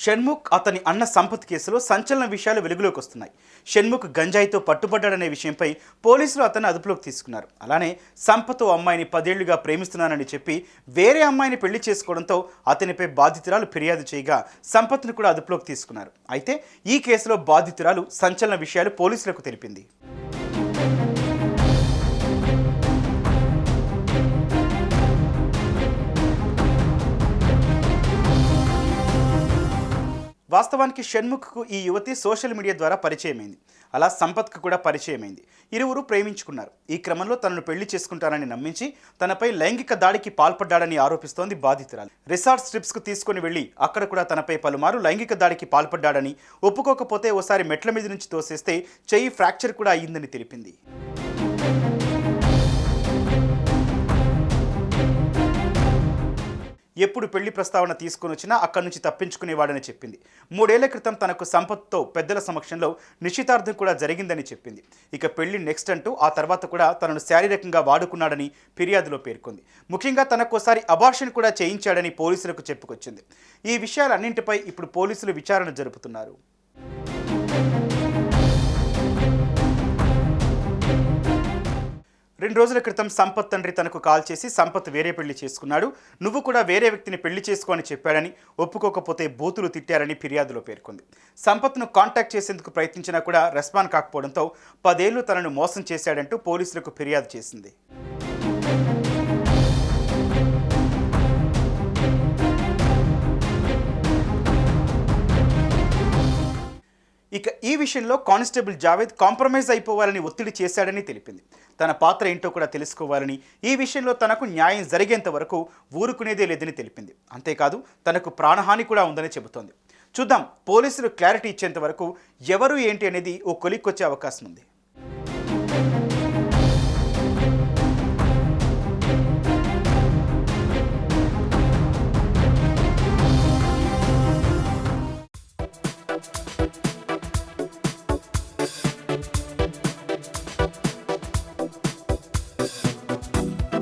షణ్ముఖ్ అతని అన్న సంపత్ కేసులో సంచలన విషయాలు వెలుగులోకి వస్తున్నాయి. షణ్ముఖ్ గంజాయితో పట్టుబడ్డాడనే విషయంపై పోలీసులు అతన్ని అదుపులోకి తీసుకున్నారు. అలానే సంపత్ అమ్మాయిని 10 ఏళ్లుగా ప్రేమిస్తున్నానని చెప్పి వేరే అమ్మాయిని పెళ్లి చేసుకోవడంతో అతనిపై బాధితురాలు ఫిర్యాదు చేయగా సంపత్ను కూడా అదుపులోకి తీసుకున్నారు. అయితే ఈ కేసులో బాధితురాలు సంచలన విషయాలు పోలీసులకు తెలిపింది. వాస్తవానికి షణ్ముఖ్కు ఈ యువతి సోషల్ మీడియా ద్వారా పరిచయమైంది. అలా సంపత్కు కూడా పరిచయమైంది. ఇరువురు ప్రేమించుకున్నారు. ఈ క్రమంలో తనను పెళ్లి చేసుకుంటానని నమ్మించి తనపై లైంగిక దాడికి పాల్పడ్డాడని ఆరోపిస్తోంది బాధితురాలు. రిసార్ట్ ట్రిప్స్కు తీసుకుని వెళ్లి అక్కడ కూడా తనపై పలుమారు లైంగిక దాడికి పాల్పడ్డాడని, ఒప్పుకోకపోతే ఓసారి మెట్ల మీద నుంచి తోసేస్తే చెయ్యి ఫ్రాక్చర్ కూడా అయ్యిందని తెలిపింది. ఎప్పుడు పెళ్లి ప్రస్తావన తీసుకుని వచ్చినా అక్కడి నుంచి తప్పించుకునేవాడని చెప్పింది. 3 ఏళ్ల క్రితం తనకు సంపత్తో పెద్దల సమక్షంలో నిశ్చితార్థం కూడా జరిగిందని చెప్పింది. ఇక పెళ్లి నెక్స్ట్ అంటూ ఆ తర్వాత కూడా తనను శారీరకంగా వాడుకున్నాడని ఫిర్యాదులో పేర్కొంది. ముఖ్యంగా తనకోసారి అబార్షన్ కూడా చేయించాడని పోలీసులకు చెప్పుకొచ్చింది. ఈ విషయాలన్నింటిపై ఇప్పుడు పోలీసులు విచారణ జరుపుతున్నారు. 2 రోజుల క్రితం సంపత్ తండ్రి తనకు కాల్ చేసి సంపత్ వేరే పెళ్లి చేసుకున్నాడు, నువ్వు కూడా వేరే వ్యక్తిని పెళ్లి చేసుకో అని చెప్పాడని, ఒప్పుకోకపోతే బూతులు తిట్టారని ఫిర్యాదులో పేర్కొంది. సంపత్ను కాంటాక్ట్ చేసేందుకు ప్రయత్నించినా కూడా రెస్పాండ్ కాకపోవడంతో 10 ఏళ్లు తనను మోసం చేశాడంటూ పోలీసులకు ఫిర్యాదు చేసింది. ఇక ఈ విషయంలో కానిస్టేబుల్ జావేద్ కాంప్రమైజ్ అయిపోవాలని ఒత్తిడి చేశాడని తెలిపింది. తన పాత్ర ఏంటో కూడా తెలుసుకోవాలని, ఈ విషయంలో తనకు న్యాయం జరిగేంత వరకు ఊరుకునేదే లేదని తెలిపింది. అంతేకాదు తనకు ప్రాణహాని కూడా ఉందని చెబుతోంది. చూద్దాం, పోలీసులు క్లారిటీ ఇచ్చేంత వరకు ఎవరు ఏంటి అనేది ఓ కొలిక్కొచ్చే అవకాశం ఉంది.